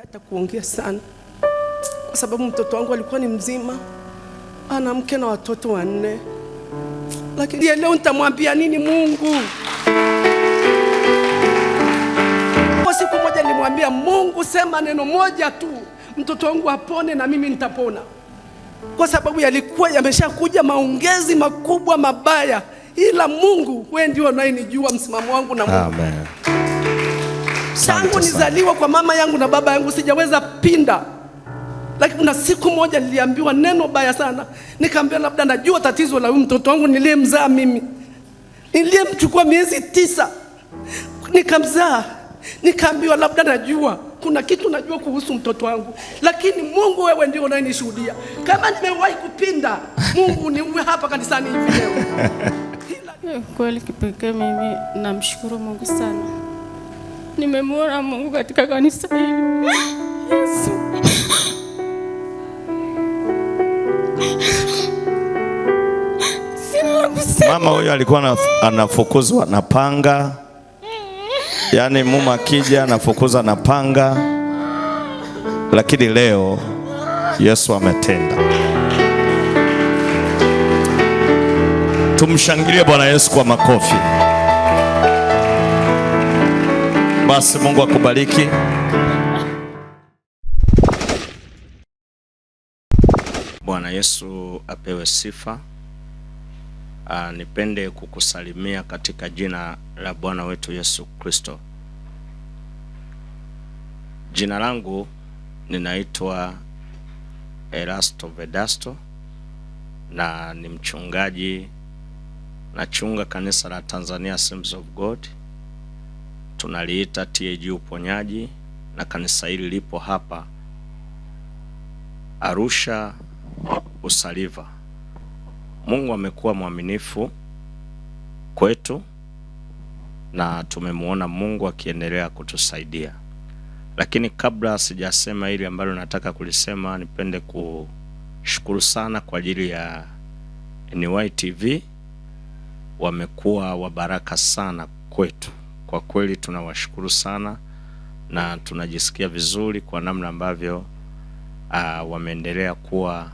hata kuongea sana, kwa sababu mtoto wangu alikuwa ni mzima, ana mke na watoto 4. Lakini leo nitamwambia nini Mungu? Kwa siku moja nilimwambia Mungu, sema neno moja tu, mtoto wangu apone na mimi nitapona. Kwa sababu yalikuwa yameshakuja maongezi makubwa mabaya, ila Mungu, wewe ndio unayenijua msimamo wangu na Mungu. Amen. Tangu nizaliwa kwa mama yangu na baba yangu sijaweza pinda. Lakini kuna siku moja niliambiwa neno baya sana. Nikamwambia labda najua tatizo la huyu mtoto wangu niliyemzaa mimi. Niliyemchukua miezi 9. Nikamzaa. Nikaambiwa labda najua kuna kitu najua kuhusu mtoto wangu. Lakini Mungu, wewe ndio unayenishuhudia. Kama nimewahi kupinda, Mungu ni uwe hapa kanisani hivi leo. Kweli kipekee mimi namshukuru Mungu sana. Nimemwona Mungu katika kanisa hili. Yesu. Mama huyo alikuwa anafukuzwa na panga. Yaani mume akija anafukuza na panga. Lakini leo Yesu ametenda. Tumshangilie Bwana Yesu kwa makofi. Basi Mungu akubariki. Bwana Yesu apewe sifa. Nipende kukusalimia katika jina la Bwana wetu Yesu Kristo. Jina langu ninaitwa Erasto Vedasto na ni mchungaji, nachunga kanisa la Tanzania Assemblies of God. Tunaliita TAG Uponyaji, na kanisa hili lipo hapa Arusha Usaliva. Mungu amekuwa mwaminifu kwetu na tumemuona Mungu akiendelea kutusaidia. Lakini kabla sijasema hili ambalo nataka kulisema, nipende kushukuru sana kwa ajili ya NY TV. Wamekuwa wabaraka sana kwetu. Kwa kweli tunawashukuru sana na tunajisikia vizuri kwa namna ambavyo wameendelea kuwa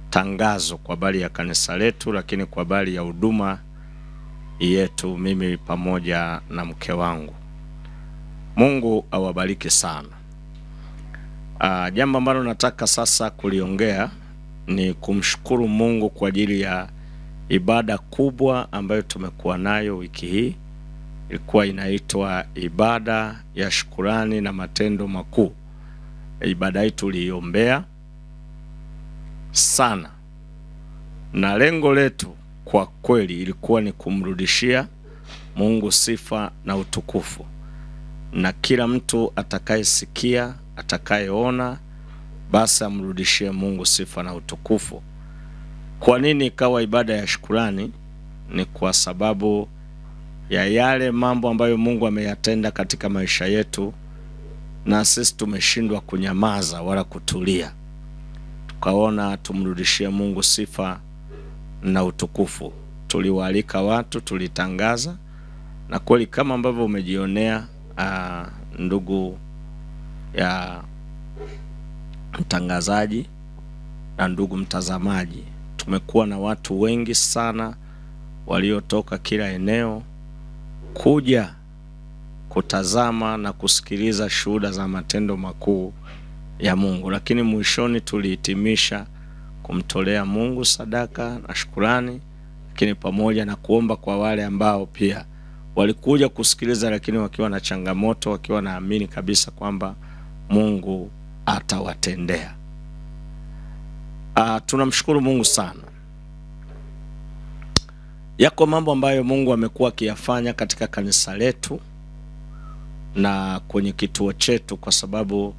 tangazo kwa habari ya kanisa letu, lakini kwa habari ya huduma yetu, mimi pamoja na mke wangu. Mungu awabariki sana. Jambo ambalo nataka sasa kuliongea ni kumshukuru Mungu kwa ajili ya ibada kubwa ambayo tumekuwa nayo wiki hii. Ilikuwa inaitwa ibada ya shukurani na matendo makuu. Ibada hii tuliombea sana, na lengo letu kwa kweli ilikuwa ni kumrudishia Mungu sifa na utukufu, na kila mtu atakayesikia, atakayeona, basi amrudishie Mungu sifa na utukufu. Kwa nini ikawa ibada ya shukurani? Ni kwa sababu ya yale mambo ambayo Mungu ameyatenda katika maisha yetu, na sisi tumeshindwa kunyamaza wala kutulia. Tukaona tumrudishie Mungu sifa na utukufu. Tuliwaalika watu, tulitangaza, na kweli kama ambavyo umejionea ndugu ya mtangazaji na ndugu mtazamaji, tumekuwa na watu wengi sana waliotoka kila eneo kuja kutazama na kusikiliza shuhuda za matendo makuu ya Mungu. Lakini mwishoni tulihitimisha kumtolea Mungu sadaka na shukrani, lakini pamoja na kuomba kwa wale ambao pia walikuja kusikiliza lakini wakiwa na changamoto, wakiwa naamini kabisa kwamba Mungu atawatendea. Tunamshukuru Mungu sana. Yako mambo ambayo Mungu amekuwa akiyafanya katika kanisa letu na kwenye kituo chetu, kwa sababu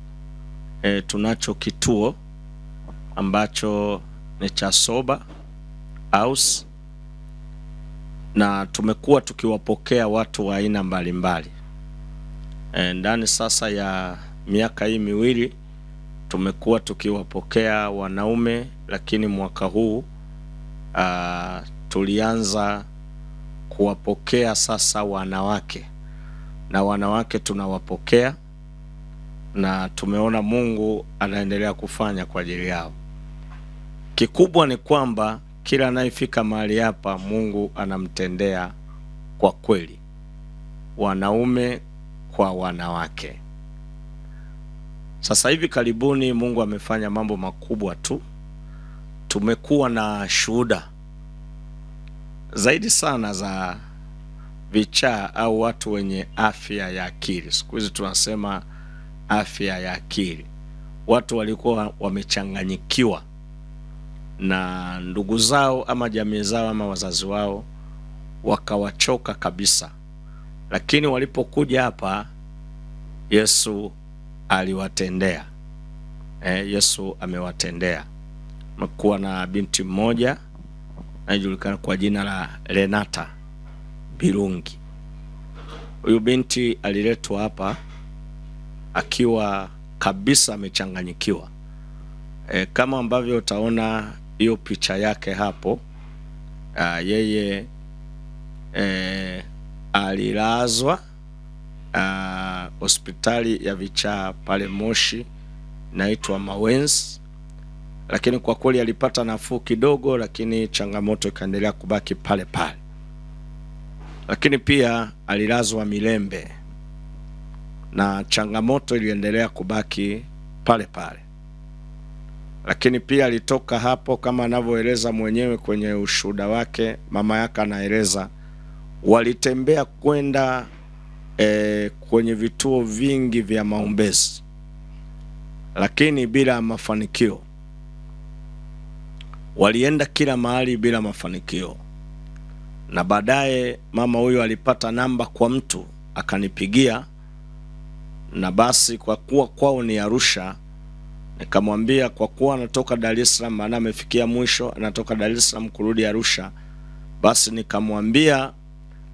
tunacho kituo ambacho ni cha Sober House, na tumekuwa tukiwapokea watu wa aina mbalimbali. Ndani sasa ya miaka hii miwili tumekuwa tukiwapokea wanaume, lakini mwaka huu tulianza kuwapokea sasa wanawake, na wanawake tunawapokea na tumeona Mungu anaendelea kufanya kwa ajili yao. Kikubwa ni kwamba kila anayefika mahali hapa Mungu anamtendea kwa kweli, wanaume kwa wanawake. Sasa hivi karibuni Mungu amefanya mambo makubwa tu. Tumekuwa na shuhuda zaidi sana za vichaa au watu wenye afya ya akili. Siku hizi tunasema afya ya akili. Watu walikuwa wamechanganyikiwa na ndugu zao ama jamii zao ama wazazi wao, wakawachoka kabisa. Lakini walipokuja hapa, Yesu aliwatendea. Yesu amewatendea. Mekuwa na binti mmoja anajulikana kwa jina la Renata Birungi. Huyu binti aliletwa hapa akiwa kabisa amechanganyikiwa. Kama ambavyo utaona hiyo picha yake hapo, yeye alilazwa hospitali ya vichaa pale Moshi, inaitwa Mawenzi, lakini kwa kweli alipata nafuu kidogo, lakini changamoto ikaendelea kubaki pale pale. Lakini pia alilazwa Milembe na changamoto iliendelea kubaki pale pale. Lakini pia alitoka hapo, kama anavyoeleza mwenyewe kwenye ushuhuda wake, mama yake anaeleza walitembea kwenda kwenye vituo vingi vya maombezi, lakini bila mafanikio. Walienda kila mahali bila mafanikio. Na baadaye mama huyo alipata namba kwa mtu, akanipigia, na basi kwa kuwa kwao ni Arusha, nikamwambia kwa kuwa anatoka Dar es Salaam, maana amefikia mwisho, anatoka Dar es Salaam kurudi Arusha, basi nikamwambia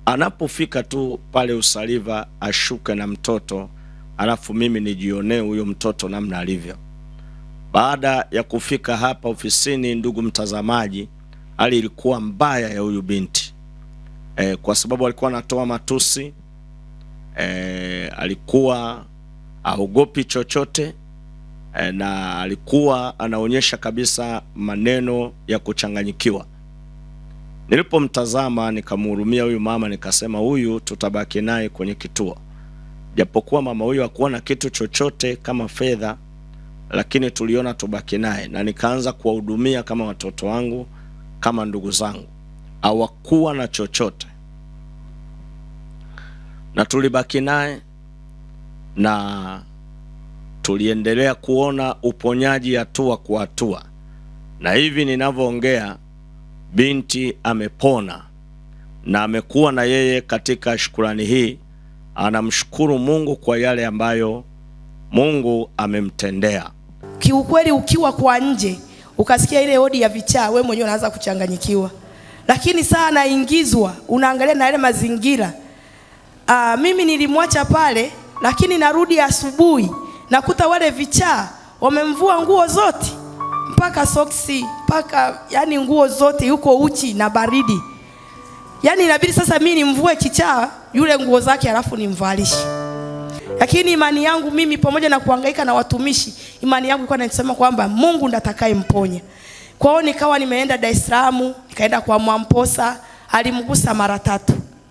anapofika tu pale Usaliva ashuke na mtoto, alafu mimi nijionee huyo mtoto namna alivyo. Baada ya kufika hapa ofisini, ndugu mtazamaji, hali ilikuwa mbaya ya huyu binti. Kwa sababu alikuwa anatoa matusi, alikuwa haogopi chochote, na alikuwa anaonyesha kabisa maneno ya kuchanganyikiwa. Nilipomtazama nikamhurumia huyu mama, nikasema huyu tutabaki naye kwenye kituo. Japokuwa mama huyu hakuwa na kitu chochote kama fedha, lakini tuliona tubaki naye, na nikaanza kuwahudumia kama watoto wangu, kama ndugu zangu. Hawakuwa na chochote, na tulibaki naye, na tuliendelea kuona uponyaji hatua kwa hatua. Na hivi ninavyoongea, binti amepona na amekuwa na yeye katika shukrani hii. Anamshukuru Mungu kwa yale ambayo Mungu amemtendea. Kiukweli ukiwa kwa nje ukasikia ile hodi ya vichaa, wewe mwenyewe unaanza kuchanganyikiwa. Lakini saa naingizwa, unaangalia na yale mazingira. Mimi nilimwacha pale, lakini narudi asubuhi nakuta wale vichaa wamemvua nguo zote, mpaka soksi, mpaka yani nguo zote, yuko uchi na baridi. Yani inabidi sasa mimi nimvue kichaa yule nguo zake alafu nimvalishe. Lakini imani yangu mimi, pamoja na kuhangaika na watumishi, imani yangu ilikuwa inasema kwamba Mungu ndiye atakayemponya. Kwa hiyo nikawa nimeenda Dar es Salaam, nikaenda kwa Mwamposa, alimgusa mara 3,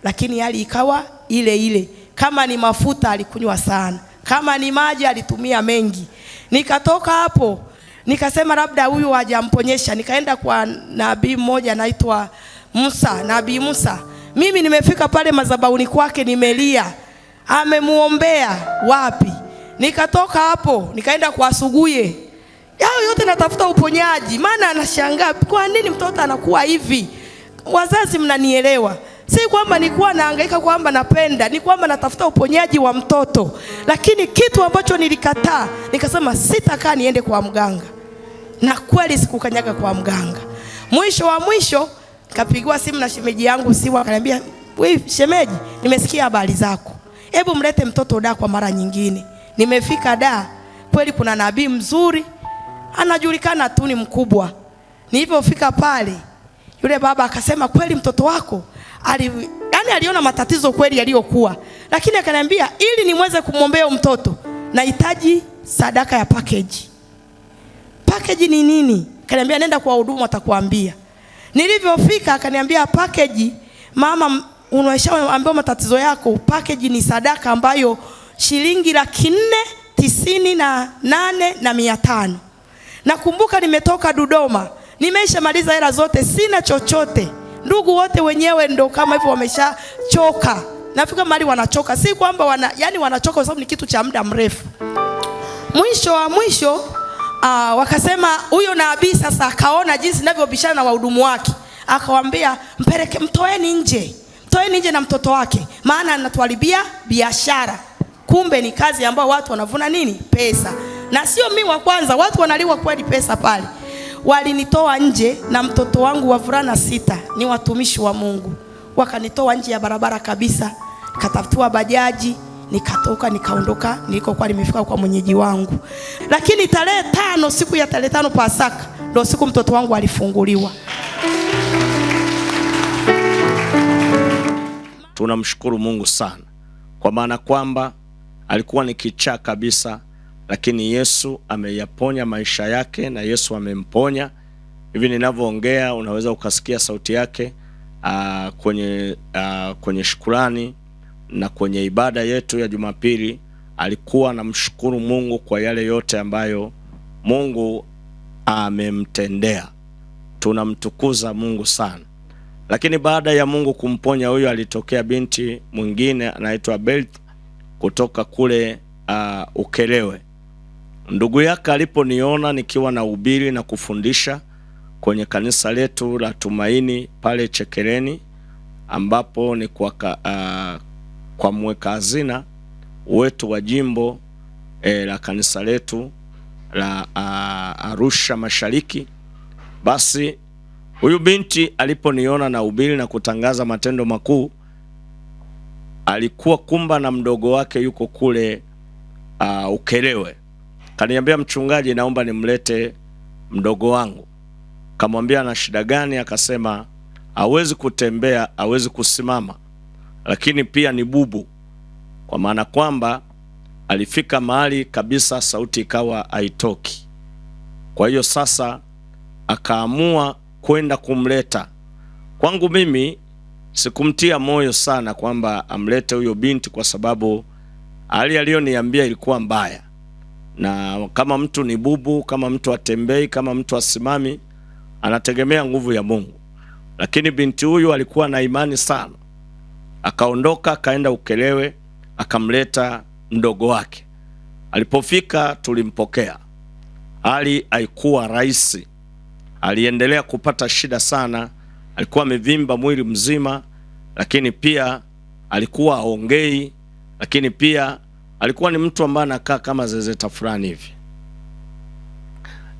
lakini hali ikawa ile ile. Kama ni mafuta alikunywa sana, kama ni maji alitumia mengi. Nikatoka hapo nikasema labda huyu hajamponyesha. Nikaenda kwa nabii mmoja anaitwa Musa, Nabii Musa. Mimi nimefika pale madhabahuni kwake, nimelia, amemuombea wapi. Nikatoka hapo nikaenda kwa Suguye. Yao yote natafuta uponyaji, maana anashangaa kwa nini mtoto anakuwa hivi. Wazazi mnanielewa. Si kwamba nilikuwa nahangaika kwamba napenda, ni kwamba natafuta uponyaji wa mtoto. Lakini kitu ambacho nilikataa, nikasema sitakaa niende kwa mganga. Na kweli sikukanyaga kwa mganga. Mwisho wa mwisho kapigwa simu na shemeji yangu, simu akaniambia, "Wewe shemeji, nimesikia habari zako. Hebu mlete mtoto da kwa mara nyingine." Nimefika da, kweli kuna nabii mzuri, anajulikana tu ni mkubwa. Nilipofika pale, yule baba akasema kweli mtoto wako aliona matatizo kweli yaliyokuwa. Lakini akaniambia ili niweze kumwombea mtoto, nahitaji sadaka ya package. Package ni nini? Kaniambia nenda kwa wahudumu watakuambia. Nilivyofika akaniambia package, mama unashaambiwa matatizo yako, package ni sadaka ambayo shilingi 498,500. Nakumbuka nimetoka Dodoma, nimeshamaliza hela zote, sina chochote. Ndugu wote wenyewe ndo kama hivyo wameshachoka. Nafika mahali wanachoka, si kwamba wanachoka kwa sababu ni kitu cha muda mrefu. Mwisho wakasema huyo nabii sasa akaona jinsi ninavyobishana na wahudumu wake, akawaambia mtoeni nje na mtoto wake, maana anatuharibia biashara. Kumbe ni kazi ambayo watu wanavuna nini? Pesa. Na sio mimi wa kwanza, watu wanaliwa kweli pesa pale. Walinitoa nje na mtoto wangu wa vulana 6, ni watumishi wa Mungu. Wakanitoa nje ya barabara kabisa, nikatafutiwa bajaji, nikatoka nikaondoka nilikokuwa nimefika kwa mwenyeji wangu. Lakini tarehe 5, siku ya tarehe 5 Pasaka, ndio siku mtoto wangu alifunguliwa. Tunamshukuru Mungu sana, kwa maana kwamba alikuwa ni kichaa kabisa, lakini Yesu ameyaponya maisha yake na Yesu amemponya. Hivi ninavyoongea unaweza ukasikia sauti yake kwenye shukrani na kwenye ibada yetu ya Jumapili. Alikuwa anamshukuru Mungu kwa yale yote ambayo Mungu amemtendea. Tunamtukuza Mungu sana. Lakini baada ya Mungu kumponya huyo, alitokea binti mwingine anaitwa Beth kutoka kule Ukelewe. Ndugu yake aliponiona nikiwa na ubiri na kufundisha kwenye kanisa letu la Tumaini pale Chekereni, ambapo ni kwa mweka hazina wetu wa jimbo la kanisa letu la Arusha Mashariki. Basi huyu binti aliponiona na ubiri na kutangaza matendo makuu, alikuwa kumba na mdogo wake yuko kule Ukelewe. Kaniambia, mchungaji, naomba nimlete mdogo wangu. Kamwambia ana shida gani? Akasema hawezi kutembea, hawezi kusimama, lakini pia ni bubu. Kwa maana kwamba alifika mahali kabisa sauti ikawa haitoki. Kwa hiyo sasa akaamua kwenda kumleta kwangu. Mimi sikumtia moyo sana kwamba amlete huyo binti, kwa sababu hali aliyoniambia ilikuwa mbaya. Na kama mtu ni bubu, kama mtu atembei, kama mtu asimami, anategemea nguvu ya Mungu. Lakini binti huyu alikuwa na imani sana. Akaondoka akaenda Ukelewe, akamleta mdogo wake. Alipofika tulimpokea. Hali haikuwa rahisi. Aliendelea kupata shida sana. Alikuwa amevimba mwili mzima, lakini pia alikuwa haongei, lakini pia alikuwa ni mtu ambaye anakaa kama zezeta fulani hivi.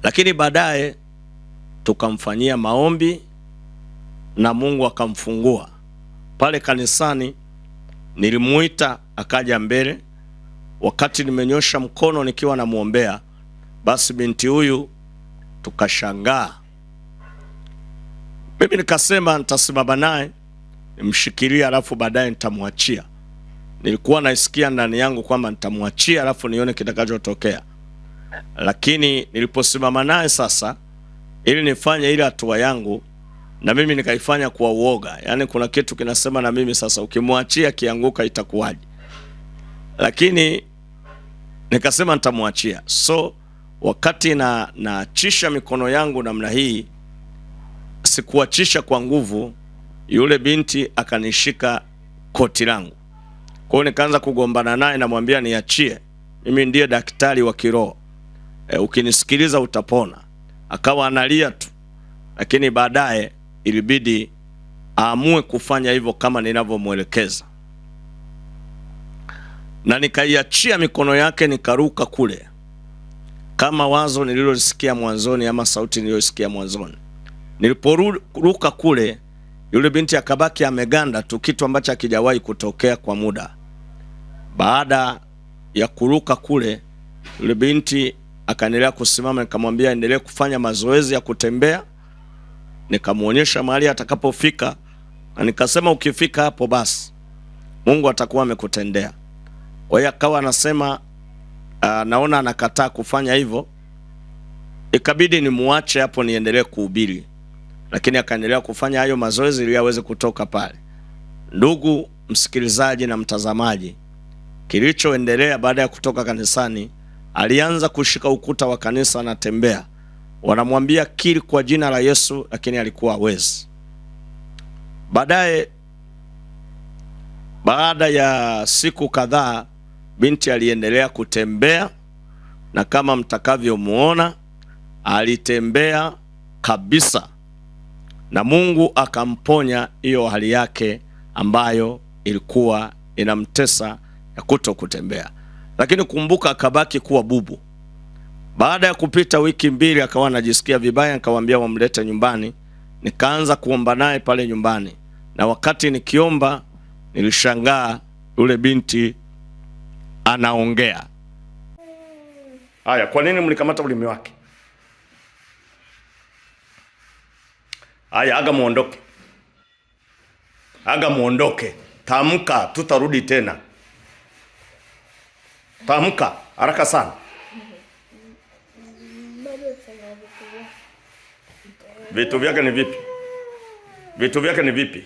Lakini baadaye tukamfanyia maombi na Mungu akamfungua. Pale kanisani nilimuita akaja mbele. Wakati nimenyosha mkono nikiwa namuombea, basi binti huyu tukashangaa. Mimi nikasema nitasimama naye nimshikilia, alafu baadaye nitamwachia. Nilikuwa naisikia ndani yangu kwamba nitamwachia alafu nione kitakachotokea. Lakini niliposimama naye sasa ili nifanye ile hatua yangu, na mimi nikaifanya kwa uoga. Yaani kuna kitu kinasema na mimi sasa, ukimwachia kianguka itakuwaje? Lakini nikasema nitamwachia. So wakati naachisha mikono yangu namna hii, sikuachisha kwa nguvu. Yule binti akanishika koti langu. Kwa hiyo nikaanza kugombana naye, namwambia niachie, mimi ndiye daktari wa kiroho, ukinisikiliza utapona. Akawa analia tu, lakini baadaye ilibidi aamue kufanya hivyo kama ninavyomwelekeza. Na nikaiachia mikono yake, nikaruka kule kama wazo nililosikia mwanzoni ama sauti niliyosikia mwanzoni. Niliporuka kule, yule binti akabaki ameganda tu, kitu ambacho hakijawahi kutokea kwa muda. Baada ya kuruka kule, yule binti akaendelea kusimama. Nikamwambia endelee kufanya mazoezi ya kutembea, nikamuonyesha mahali atakapofika, na nikasema ukifika hapo basi Mungu atakuwa amekutendea. Kwa hiyo akawa anasema naona anakataa kufanya hivyo, ikabidi nimuache hapo niendelee kuhubiri, lakini akaendelea kufanya hayo mazoezi ili aweze kutoka pale. Ndugu msikilizaji na mtazamaji, kilichoendelea baada ya kutoka kanisani, alianza kushika ukuta wa kanisa, anatembea, wanamwambia kiri kwa jina la Yesu, lakini alikuwa hawezi. Baadaye, baada ya siku kadhaa, binti aliendelea kutembea, na kama mtakavyomuona alitembea kabisa, na Mungu akamponya hiyo hali yake ambayo ilikuwa inamtesa ya kuto kutembea. Lakini kumbuka, akabaki kuwa bubu. Baada ya kupita wiki 2 akawa anajisikia vibaya, nikamwambia wamlete nyumbani. Nikaanza kuomba naye pale nyumbani, na wakati nikiomba nilishangaa yule binti anaongea. Haya, kwa nini mlikamata ulimi wake? Haya, aga muondoke. Aga muondoke. Tamka, tutarudi tena. Tamka haraka sana. Vitu vyake ni vipi? Vitu vyake ni vipi?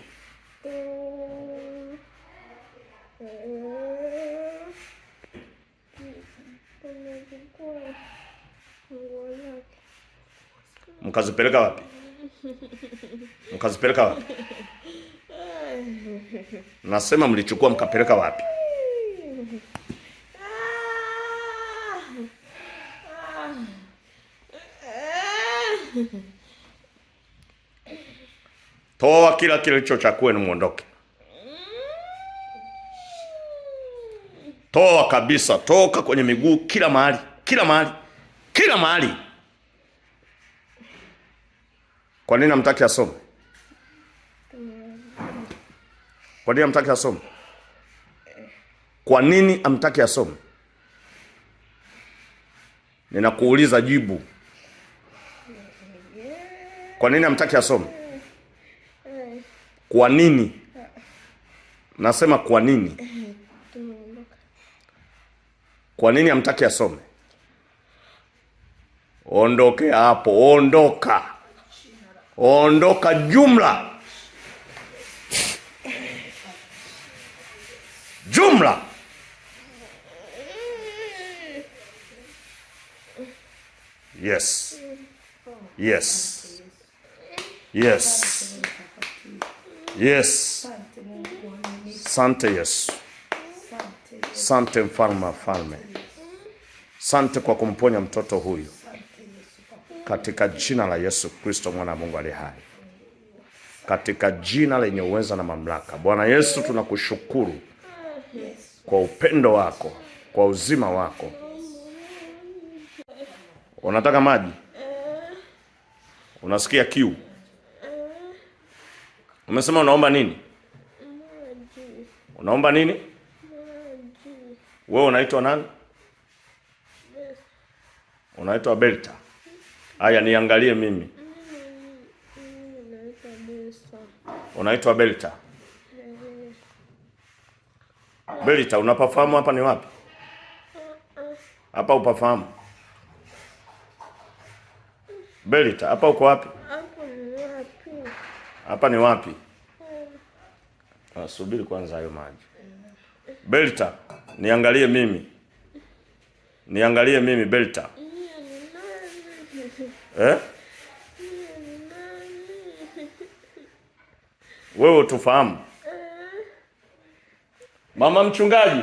Mkazipeleka wapi? Mkazipeleka wapi? Nasema mlichukua mkapeleka wapi? Toa kila kilicho cha kwenu, muondoke. Toa kabisa, toka kwenye miguu, kila mahali, kila mahali, kila mahali. Kwa nini hamtaki asome? Kwa nini hamtaki asome? Kwa nini hamtaki asome? Ninakuuliza jibu. Kwa nini hamtaki asome? Kwa nini? Nasema kwa nini? Kwa nini hamtaki asome? Ondoke hapo, ondoka. Ondoka jumla. Jumla. Yes. Yes. Yes. Yes. Sante Yesu. Sante mfalme wa falme. Sante kwa kumponya mtoto huyu, katika jina la Yesu Kristo mwana wa Mungu aliye hai, katika jina lenye uweza na mamlaka. Bwana Yesu, tunakushukuru kwa upendo wako, kwa uzima wako. Unataka maji? Unasikia kiu? Umesema unaomba nini? Unaomba nini? Wewe unaitwa nani? Unaitwa Belta. Haya, niangalie mimi. Unaitwa Belta. Belta, unapafahamu hapa ni wapi? Hapa upafahamu? Belta, hapa uko wapi? Hapa ni wapi? Subiri kwanza hayo maji. Belta, niangalie mimi. Niangalie mimi Belta. Wewe utufahamu? Mama mchungaji,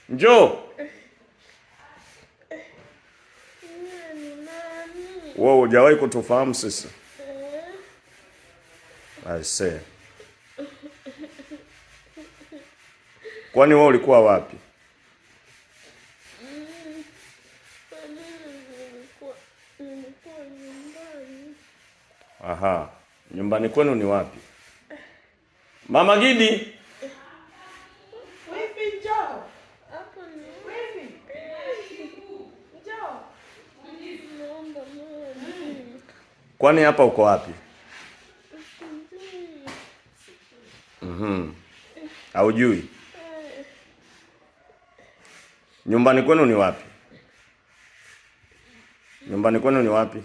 njoo. Wewe hujawahi kutufahamu sisi. I say. Kwani wewe ulikuwa wapi? Aha, nyumbani kwenu ni wapi? Mama Gidi. Wewe njoo. Hapo ni wewe. Njoo. Kwani hapa uko wapi? Haujui? Nyumbani kwenu ni wapi? Nyumbani kwenu ni wapi?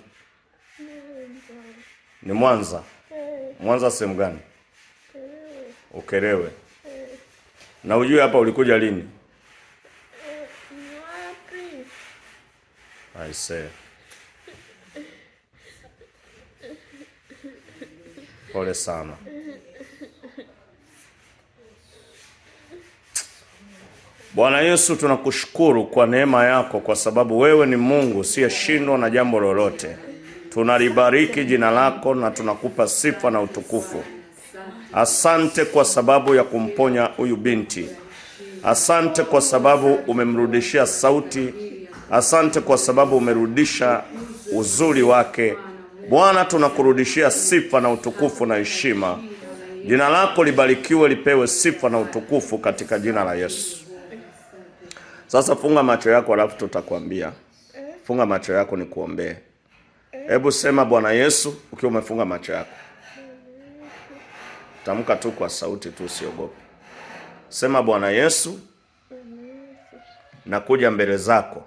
Ni Mwanza. Mwanza sehemu gani? Ukerewe. Na ujue hapa ulikuja lini? I say. Pole sana. Bwana Yesu, tunakushukuru kwa neema yako, kwa sababu wewe ni Mungu usiyeshindwa na jambo lolote. Tunalibariki jina lako na tunakupa sifa na utukufu. Asante kwa sababu ya kumponya huyu binti. Asante kwa sababu umemrudishia sauti. Asante kwa sababu umerudisha uzuri wake. Bwana, tunakurudishia sifa na utukufu na heshima. Jina lako libarikiwe, lipewe sifa na utukufu katika jina la Yesu. Sasa funga macho yako alafu tutakwambia. Funga macho yako nikuombee. Hebu sema Bwana Yesu ukiwa umefunga macho yako. Tamka tu kwa sauti tu, usiogope. Sema Bwana Yesu, nakuja mbele zako.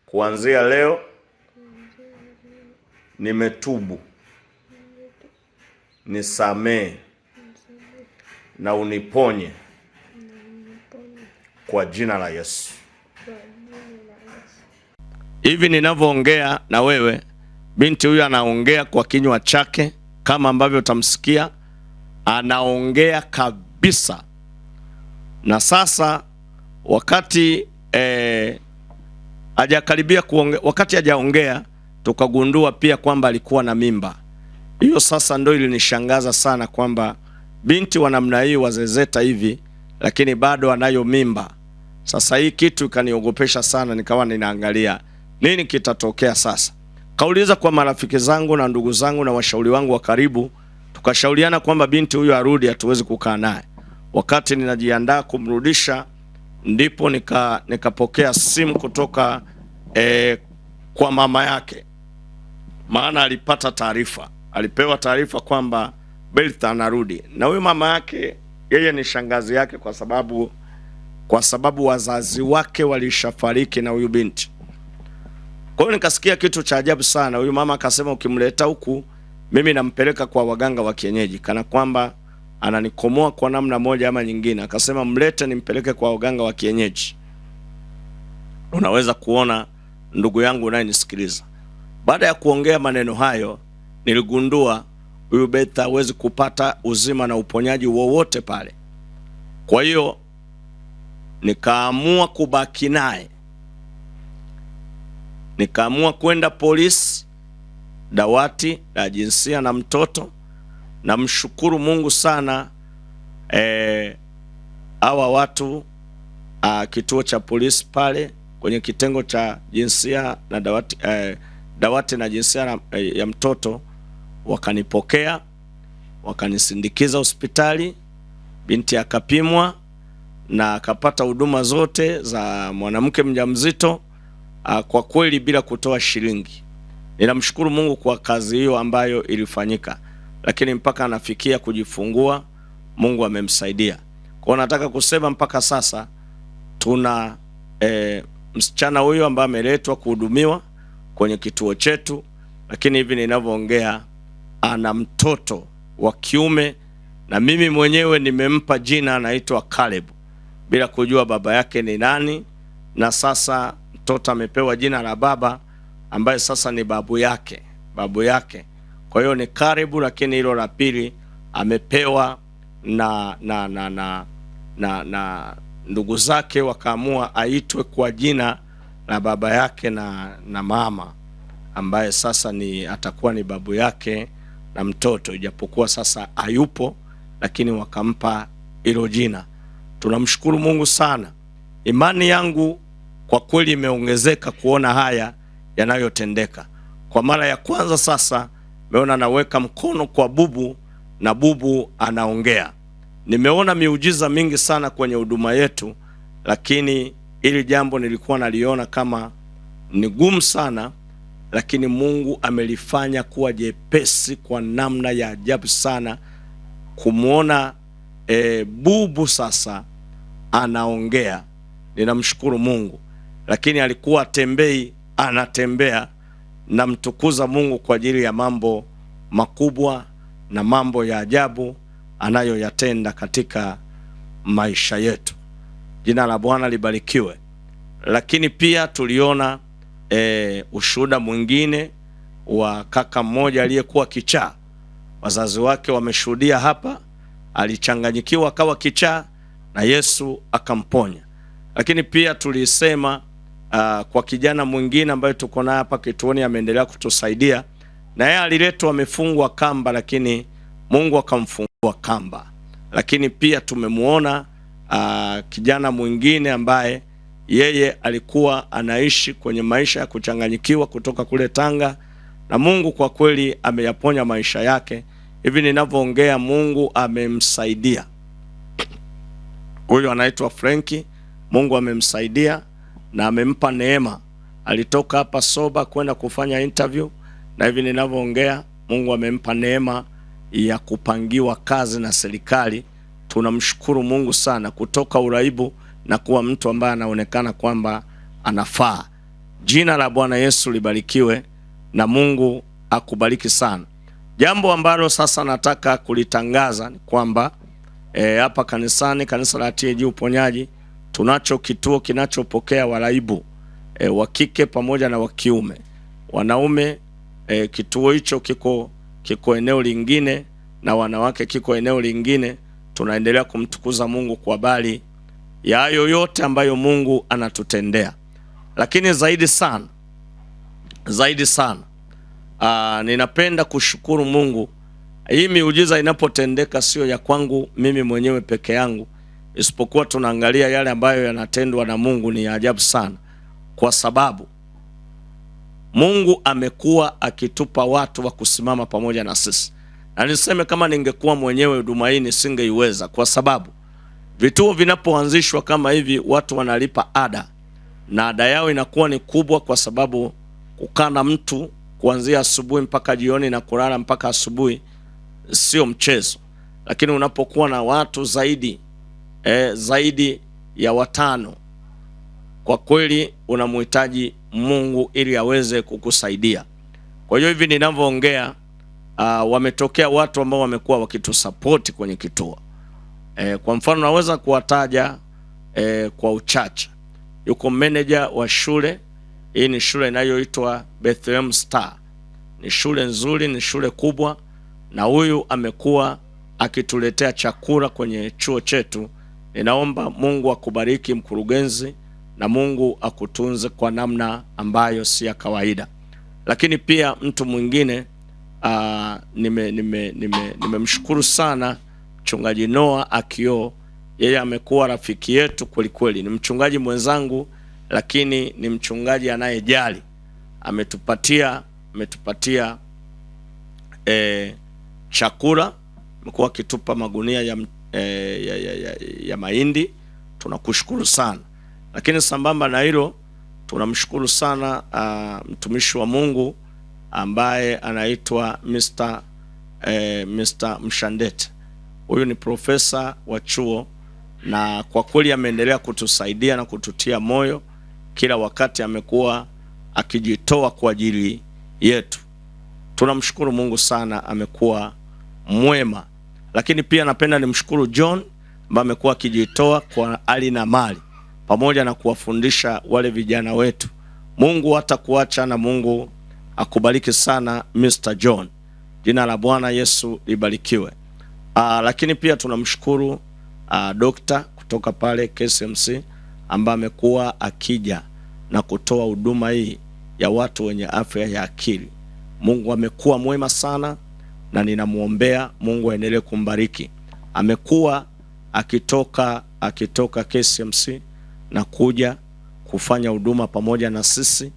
Kuanzia leo nimetubu. Nisamee na uniponye kwa jina la Yesu. Hivi ninavyoongea na wewe, binti huyu anaongea kwa kinywa chake kama ambavyo utamsikia, anaongea kabisa. Na sasa wakati hajakaribia kuongea, wakati hajaongea tukagundua pia kwamba alikuwa na mimba. Hiyo sasa ndio ilinishangaza sana, kwamba binti wa namna hii wazezeta hivi lakini bado anayo mimba. Sasa hii kitu ikaniogopesha sana, nikawa ninaangalia nini kitatokea sasa. Kauliza kwa marafiki zangu na ndugu zangu na washauri wangu wa karibu, tukashauriana kwamba binti huyu arudi, hatuwezi kukaa naye. Wakati ninajiandaa kumrudisha, ndipo nikapokea simu kutoka kwa mama yake. Maana alipata taarifa, alipewa taarifa kwamba Bertha anarudi. Na huyu mama yake, yeye ni shangazi yake kwa sababu wazazi wake walishafariki na huyu binti. Kwa hiyo nikasikia kitu cha ajabu sana. Huyu mama akasema ukimleta huku mimi nampeleka kwa waganga wa kienyeji, kana kwamba ananikomoa kwa namna moja ama nyingine. Akasema mlete nimpeleke kwa waganga wa kienyeji. Unaweza kuona ndugu yangu unayenisikiliza. Baada ya kuongea maneno hayo, niligundua huyu Bertha hawezi kupata uzima na uponyaji wowote pale. Kwa hiyo nikaamua kubaki naye. Nikaamua kwenda polisi, dawati la jinsia na mtoto. Na mshukuru Mungu sana hawa watu kituo cha polisi pale kwenye kitengo cha jinsia na dawati na jinsia ya mtoto wakanipokea, wakanisindikiza hospitali. Binti akapimwa na akapata huduma zote za mwanamke mjamzito, kwa kweli bila kutoa shilingi. Ninamshukuru Mungu kwa kazi hiyo ambayo ilifanyika, lakini mpaka anafikia kujifungua Mungu amemsaidia. Kwa nataka kusema mpaka sasa tuna msichana huyo ambaye ameletwa kuhudumiwa kwenye kituo chetu, lakini hivi ninavyoongea ana mtoto wa kiume, na mimi mwenyewe nimempa jina anaitwa Caleb bila kujua baba yake ni nani. Na sasa mtoto amepewa jina la baba ambaye sasa ni babu yake. Kwa hiyo ni Caleb, lakini hilo la pili amepewa na ndugu zake, wakaamua aitwe kwa jina la baba yake na mama ambaye sasa atakuwa ni babu yake na mtoto, ijapokuwa sasa hayupo, lakini wakampa hilo jina. Tunamshukuru Mungu sana. Imani yangu kwa kweli imeongezeka kuona haya yanayotendeka. Kwa mara ya kwanza sasa nimeona naweka mkono kwa bubu na bubu anaongea. Nimeona miujiza mingi sana kwenye huduma yetu, lakini ili jambo nilikuwa naliona kama ni gumu sana, lakini Mungu amelifanya kuwa jepesi kwa namna ya ajabu sana. Kumuona bubu sasa anaongea, ninamshukuru Mungu, lakini alikuwa atembei, anatembea. Namtukuza Mungu kwa ajili ya mambo makubwa na mambo ya ajabu anayoyatenda katika maisha yetu. Jina la Bwana libarikiwe. Lakini pia tuliona ushuhuda mwingine wa kaka mmoja aliyekuwa kichaa. Wazazi wake wameshuhudia hapa, alichanganyikiwa akawa kichaa na Yesu akamponya. Lakini pia tulisema kwa kijana mwingine ambaye tuko naye hapa kituoni, ameendelea kutusaidia, na yeye aliletwa amefungwa kamba, lakini Mungu akamfungua kamba. Lakini pia tumemuona kijana mwingine ambaye yeye alikuwa anaishi kwenye maisha ya kuchanganyikiwa kutoka kule Tanga, na Mungu kwa kweli ameyaponya maisha yake. Hivi ninavyoongea Mungu amemsaidia. Huyu anaitwa Franki. Mungu amemsaidia na amempa neema. Alitoka hapa soba kwenda kufanya interview, na hivi ninavyoongea Mungu amempa neema ya kupangiwa kazi na serikali. Tunamshukuru Mungu sana, kutoka uraibu na kuwa mtu ambaye anaonekana kwamba anafaa. Jina la Bwana Yesu libarikiwe na Mungu akubariki sana. Jambo ambalo sasa nataka kulitangaza ni kwamba hapa kanisani, kanisa la TAG Uponyaji, tunacho kituo kinachopokea waraibu wa kike pamoja na wa kiume. Wanaume kituo hicho kiko eneo lingine, na wanawake kiko eneo lingine. Tunaendelea kumtukuza Mungu kwa habari ya hayo yote ambayo Mungu anatutendea. Lakini zaidi sana ninapenda kushukuru Mungu. Hii miujiza inapotendeka sio ya kwangu mimi mwenyewe peke yangu, isipokuwa tunaangalia yale ambayo yanatendwa na Mungu. Ni ajabu sana, kwa sababu Mungu amekuwa akitupa watu wa kusimama pamoja na sisi. Na niseme kama ningekuwa mwenyewe huduma hii nisingeiweza, kwa sababu vituo vinapoanzishwa kama hivi watu wanalipa ada, na ada yao inakuwa ni kubwa, kwa sababu kukaa na mtu kuanzia asubuhi mpaka jioni na kulala mpaka asubuhi sio mchezo. Lakini unapokuwa na watu zaidi ya 5, kwa kweli unamhitaji Mungu ili aweze kukusaidia. Kwa hiyo hivi ninavyoongea wametokea watu ambao wamekuwa wakitusapoti kwenye kituo. Kwa mfano naweza kuwataja kwa uchache. Yuko manager wa shule. Hii ni shule inayoitwa Bethlehem Star. Ni shule nzuri, ni shule kubwa, na huyu amekuwa akituletea chakula kwenye chuo chetu. Ninaomba Mungu akubariki mkurugenzi, na Mungu akutunze kwa namna ambayo si ya kawaida. Lakini pia mtu mwingine nimemshukuru sana Mchungaji Noah Akio. Yeye amekuwa rafiki yetu kweli kweli. Ni mchungaji mwenzangu, lakini ni mchungaji anayejali. Ametupatia chakula, amekuwa akitupa magunia ya mahindi. Tunakushukuru sana. Lakini sambamba na hilo tunamshukuru sana mtumishi wa Mungu ambaye anaitwa Mr. Mshandete. Huyu ni profesa wa chuo, na kwa kweli ameendelea kutusaidia na kututia moyo kila wakati. Amekuwa akijitoa kwa ajili yetu. Tunamshukuru Mungu sana, amekuwa mwema. Lakini pia napenda nimshukuru John ambaye amekuwa akijitoa kwa hali na mali, pamoja na kuwafundisha wale vijana wetu. Mungu hatakuacha, na Mungu akubariki sana Mr. John. Jina la Bwana Yesu libarikiwe. Lakini pia tunamshukuru dokta kutoka pale KCMC ambaye amekuwa akija na kutoa huduma hii ya watu wenye afya ya akili. Mungu amekuwa mwema sana, na ninamuombea Mungu aendelee kumbariki. Amekuwa akitoka KCMC na kuja kufanya huduma pamoja na sisi.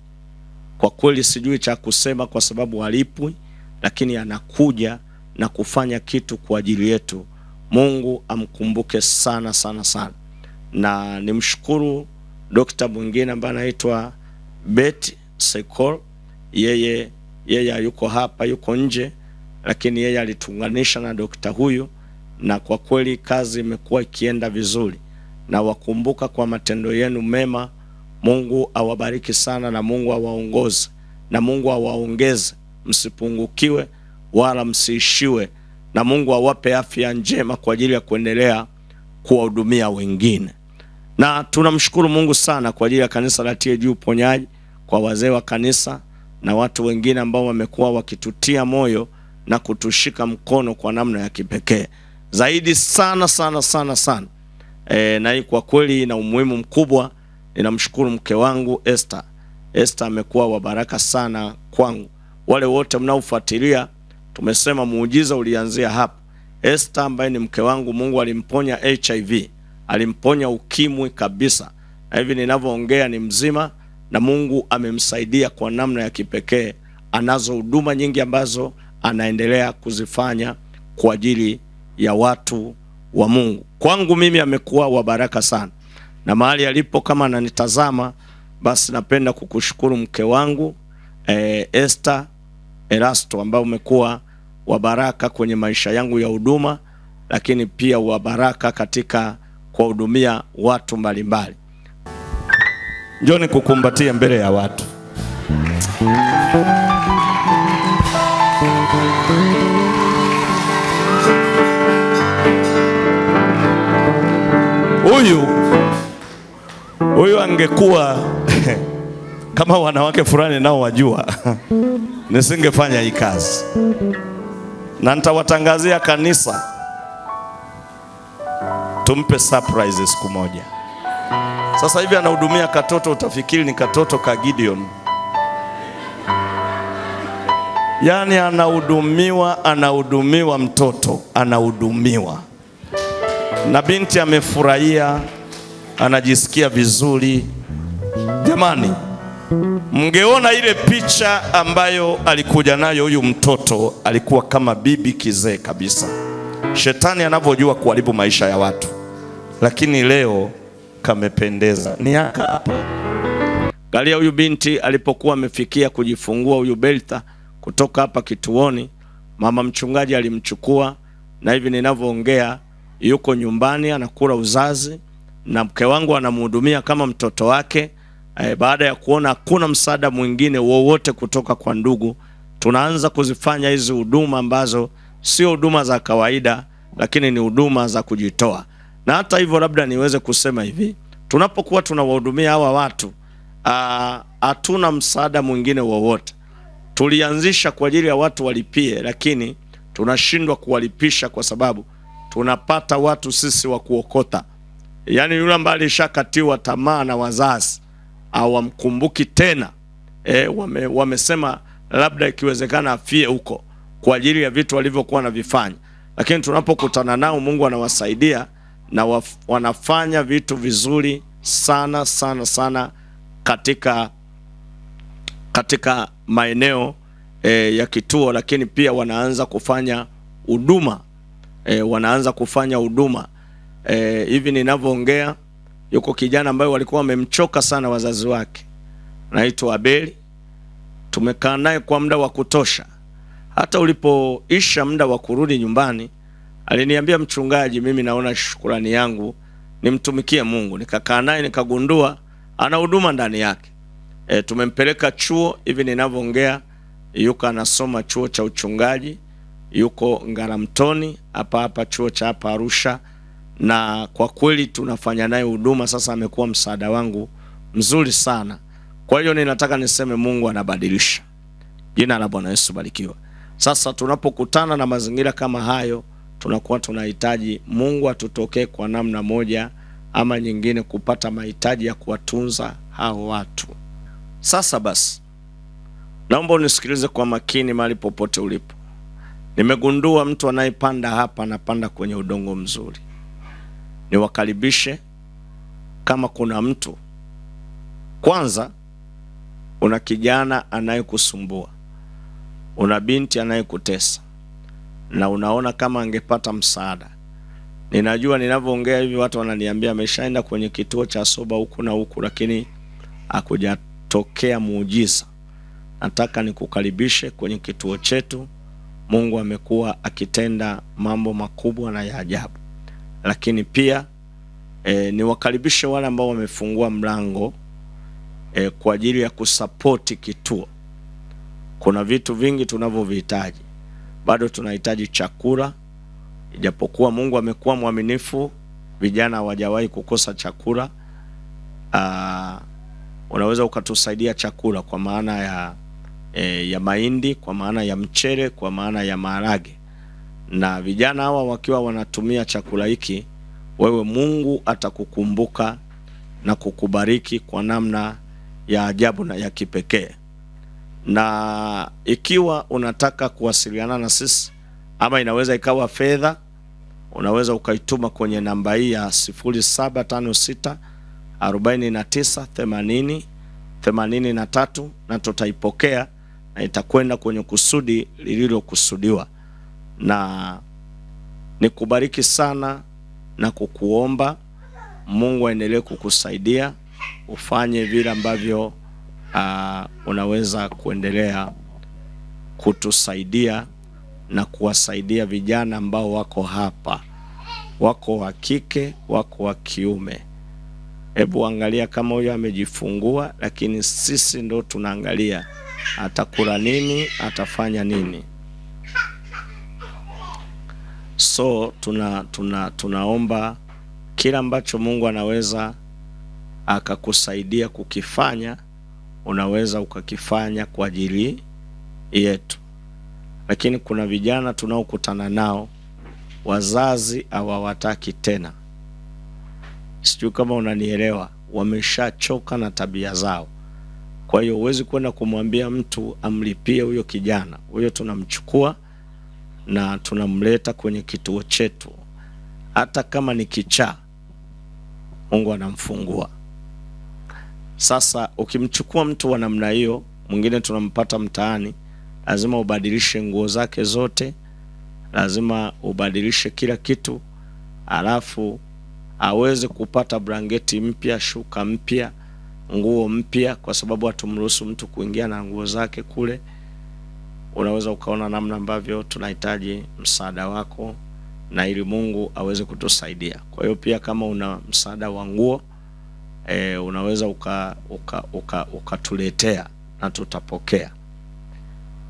Kwa kweli sijui cha kusema kwa sababu halipwi, lakini anakuja na kufanya kitu kwa ajili yetu. Mungu amkumbuke sana sana sana. Na nimshukuru dokta mwingine ambaye anaitwa Betty Sekol. Yeye yuko hapa, yuko nje, lakini yeye alituunganisha na dokta huyu, na kwa kweli kazi imekuwa ikienda vizuri. na wakumbuka kwa matendo yenu mema. Mungu awabariki sana, na Mungu awaongoze, na Mungu awaongeze, msipungukiwe wala msiishiwe, na Mungu awape afya njema kwa ajili ya kuendelea kuwahudumia wengine. Na tunamshukuru Mungu sana kwa ajili ya kanisa la TAG Uponyaji, kwa wazee wa kanisa na watu wengine ambao wamekuwa wakitutia moyo na kutushika mkono kwa namna ya kipekee zaidi sana sana sana sana. Na hii kwa kweli ina umuhimu mkubwa. Ninamshukuru mke wangu Esther. Esther amekuwa wa baraka sana kwangu. Wale wote mnaofuatilia, tumesema muujiza ulianzia hapa. Esther ambaye ni mke wangu, Mungu alimponya HIV, alimponya ukimwi kabisa, na hivi ninavyoongea ni mzima, na Mungu amemsaidia kwa namna ya kipekee. Anazo huduma nyingi ambazo anaendelea kuzifanya kwa ajili ya watu wa Mungu. Kwangu mimi amekuwa wa baraka sana, na mahali alipo kama ananitazama, basi napenda kukushukuru mke wangu Esther Erasto, ambaye umekuwa wa baraka kwenye maisha yangu ya huduma, lakini pia wa baraka katika kuwahudumia watu mbalimbali. Njoni kukumbatia mbele ya watu. Huyu angekuwa kama wanawake fulani nao wajua nisingefanya hii kazi, na nitawatangazia kanisa tumpe surprise siku moja. Sasa hivi anahudumia katoto, utafikiri ni katoto ka Gideon. Yani anahudumiwa mtoto, anahudumiwa. Na binti amefurahia, anajisikia vizuri. Jamani, mngeona ile picha ambayo alikuja nayo huyu mtoto, alikuwa kama bibi kizee kabisa. Shetani anavyojua kuharibu maisha ya watu, lakini leo kamependeza. Ni hapa. Galia huyu binti alipokuwa amefikia kujifungua huyu Beltha kutoka hapa kituoni, mama mchungaji alimchukua, na hivi ninavyoongea yuko nyumbani anakula uzazi, na mke wangu anamhudumia kama mtoto wake. Baada ya kuona hakuna msaada mwingine wowote kutoka kwa ndugu, tunaanza kuzifanya hizi huduma ambazo sio huduma za kawaida, lakini ni huduma za kujitoa. Na hata hivyo, labda niweze kusema hivi, tunapokuwa tunawahudumia hawa watu, hatuna msaada mwingine wowote. Tulianzisha kwa ajili ya watu walipie, lakini tunashindwa kuwalipisha kwa sababu tunapata watu sisi wa kuokota. Yani yule ambaye alishakatiwa tamaa na wazazi, hawamkumbuki tena. Wamesema labda ikiwezekana afie huko kwa ajili ya vitu walivyokuwa na vifanya, lakini tunapokutana nao Mungu anawasaidia na wanafanya vitu vizuri sana sana sana katika maeneo ya kituo, lakini pia wanaanza kufanya huduma. Hivi ninavyoongea yuko kijana ambaye walikuwa wamemchoka sana wazazi wake, anaitwa Abeli. Tumekaa naye kwa muda wa kutosha. Hata ulipoisha muda wa kurudi nyumbani, aliniambia, mchungaji, mimi naona shukrani yangu nimtumikie Mungu. Nikakaa naye nikagundua ana huduma ndani yake. Tumempeleka chuo, hivi ninavyoongea yuko anasoma chuo cha uchungaji, yuko Ngaramtoni hapa chuo cha hapa Arusha, na kwa kweli tunafanya naye huduma. Sasa amekuwa msaada wangu mzuri sana. Kwa hiyo ninataka niseme Mungu anabadilisha. Jina la Bwana Yesu barikiwa. Sasa tunapokutana na mazingira kama hayo, tunakuwa tunahitaji Mungu atutokee kwa namna moja ama nyingine kupata mahitaji ya kuwatunza hao watu. Sasa basi, naomba unisikilize kwa makini mahali popote ulipo. Nimegundua mtu anayepanda hapa anapanda kwenye udongo mzuri. Niwakaribishe. Kama kuna mtu, kwanza una kijana anayekusumbua, una binti anayekutesa, na unaona kama angepata msaada. Ninajua ninavyoongea hivi watu wananiambia ameshaenda kwenye kituo cha soba huku na huku, lakini hakujatokea muujiza. Nataka nikukaribishe kwenye kituo chetu. Mungu amekuwa akitenda mambo makubwa na ya ajabu. Lakini pia niwakaribishe wale ambao wamefungua mlango kwa ajili ya kusapoti kituo. Kuna vitu vingi tunavyovihitaji. Bado tunahitaji chakula, ijapokuwa Mungu amekuwa mwaminifu, vijana hawajawahi kukosa chakula. Unaweza ukatusaidia chakula kwa maana ya mahindi, kwa maana ya mchele, kwa maana ya maharage. Na vijana hawa wakiwa wanatumia chakula hiki, wewe Mungu atakukumbuka na kukubariki kwa namna ya ajabu na ya kipekee. Na ikiwa unataka kuwasiliana na sisi, ama inaweza ikawa fedha, unaweza ukaituma kwenye namba hii ya 0756 49 80 83 na tutaipokea na itakwenda kwenye kusudi lililokusudiwa. Na nikubariki sana na kukuomba Mungu aendelee kukusaidia ufanye vile ambavyo unaweza kuendelea kutusaidia na kuwasaidia vijana ambao wako hapa, wako wa kike, wako wa kiume. Hebu angalia kama huyo amejifungua, lakini sisi ndo tunaangalia atakula nini, atafanya nini. So tunaomba kila ambacho Mungu anaweza akakusaidia kukifanya, unaweza ukakifanya kwa ajili yetu. Lakini kuna vijana tunaokutana nao, wazazi hawawataki tena. Sijui kama unanielewa, wameshachoka na tabia zao. Kwa hiyo huwezi kwenda kumwambia mtu amlipie huyo kijana. Huyo tunamchukua na tunamleta kwenye kituo chetu. Hata kama ni kichaa, Mungu anamfungua. Sasa ukimchukua mtu wa namna hiyo, mwingine tunampata mtaani, lazima ubadilishe nguo zake zote, lazima ubadilishe kila kitu, alafu aweze kupata blanketi mpya, shuka mpya, nguo mpya, kwa sababu hatumruhusu mtu kuingia na nguo zake kule. Unaweza ukaona namna ambavyo tunahitaji msaada wako na ili Mungu aweze kutusaidia. Kwa hiyo pia kama una msaada wa nguo unaweza ukatuletea na tutapokea.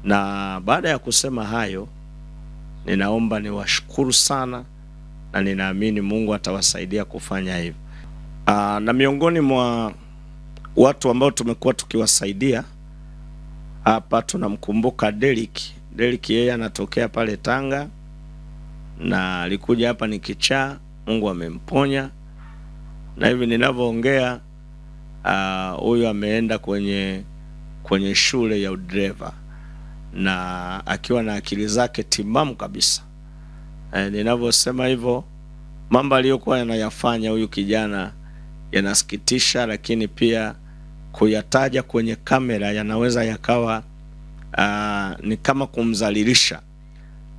Na baada ya kusema hayo, ninaomba niwashukuru sana na ninaamini Mungu atawasaidia kufanya hivyo. Na miongoni mwa watu ambao tumekuwa tukiwasaidia hapa, tunamkumbuka Derek. Derek yeye anatokea pale Tanga na alikuja hapa ni kichaa, Mungu amemponya. Na hivi ninavyoongea huyu ameenda kwenye shule ya udereva na akiwa na akili zake timamu kabisa. Ninavyosema hivyo, mambo aliyokuwa yanayafanya huyu kijana yanasikitisha, lakini pia kuyataja kwenye kamera yanaweza yakawa ni kama kumzalilisha,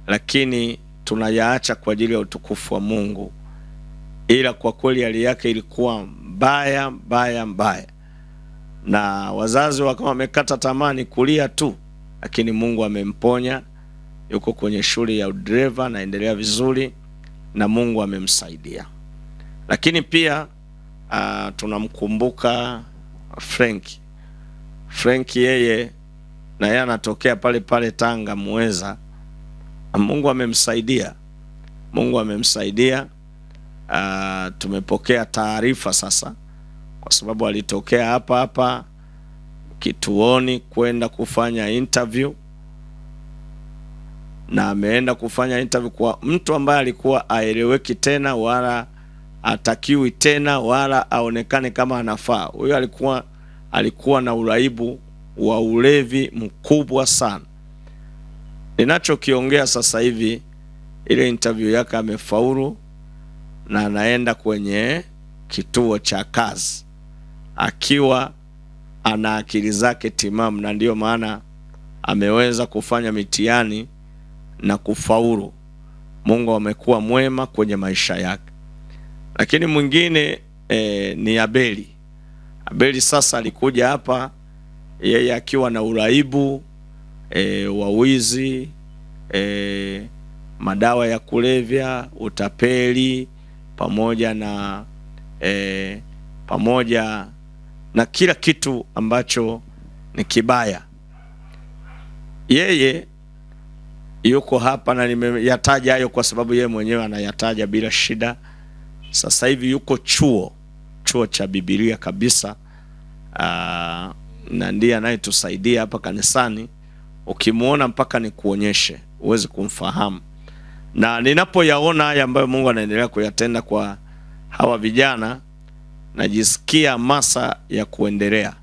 lakini tunayaacha kwa ajili ya utukufu wa Mungu. Ila kwa kweli hali yake ilikuwa mbaya mbaya mbaya, na wazazi wakawa wamekata tamani kulia tu, lakini Mungu amemponya. Yuko kwenye shule ya udereva, naendelea vizuri na Mungu amemsaidia. Lakini pia tunamkumbuka Frank yeye na yeye anatokea pale pale Tanga Muheza. Mungu amemsaidia. Tumepokea taarifa sasa, kwa sababu alitokea hapa kituoni kwenda kufanya interview, na ameenda kufanya interview kwa mtu ambaye alikuwa aeleweki tena, wala atakiwi tena, wala aonekane kama anafaa. Huyo alikuwa na uraibu wa ulevi mkubwa sana. Ninachokiongea sasa hivi, ile interview yake amefaulu na anaenda kwenye kituo cha kazi akiwa ana akili zake timamu, na ndio maana ameweza kufanya mitihani na kufaulu. Mungu amekuwa mwema kwenye maisha yake. Lakini mwingine ni Abeli. Sasa alikuja hapa yeye akiwa na uraibu wa wizi, madawa ya kulevya, utapeli, pamoja na pamoja na kila kitu ambacho ni kibaya. Yeye yuko hapa na nimeyataja hayo kwa sababu yeye mwenyewe anayataja bila shida. Sasa hivi yuko chuo cha Biblia kabisa, na ndiye anayetusaidia hapa kanisani. Ukimuona mpaka nikuonyeshe uweze kumfahamu. Na ninapoyaona haya ambayo Mungu anaendelea kuyatenda kwa hawa vijana, najisikia hamasa ya kuendelea.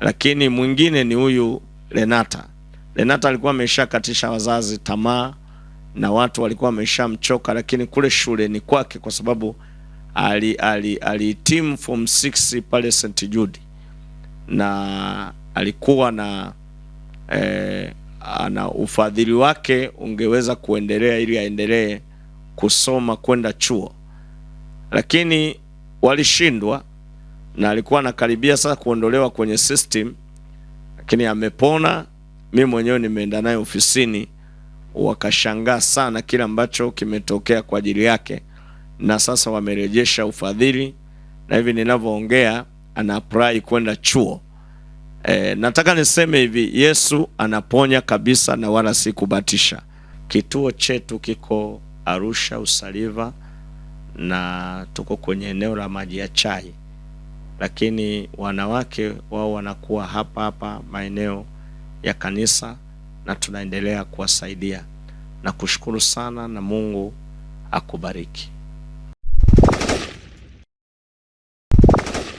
Lakini mwingine ni huyu Renata. Renata alikuwa ameshakatisha wazazi tamaa na watu walikuwa wameshamchoka, lakini kule shule ni kwake kwa sababu alihitimu form 6 pale St. Jude, na alikuwa na ana ufadhili wake ungeweza kuendelea ili aendelee kusoma kwenda chuo, lakini walishindwa na alikuwa anakaribia sasa kuondolewa kwenye system, lakini amepona. Mimi mwenyewe nimeenda naye ofisini, wakashangaa sana kila ambacho kimetokea kwa ajili yake, na sasa wamerejesha ufadhili na hivi ninavyoongea ana apply kwenda chuo. Nataka niseme hivi, Yesu anaponya kabisa na wala si kubatisha. Kituo chetu kiko Arusha Usaliva na tuko kwenye eneo la Maji ya Chai, lakini wanawake wao wanakuwa hapa maeneo ya kanisa na tunaendelea kuwasaidia. Na kushukuru sana na Mungu akubariki.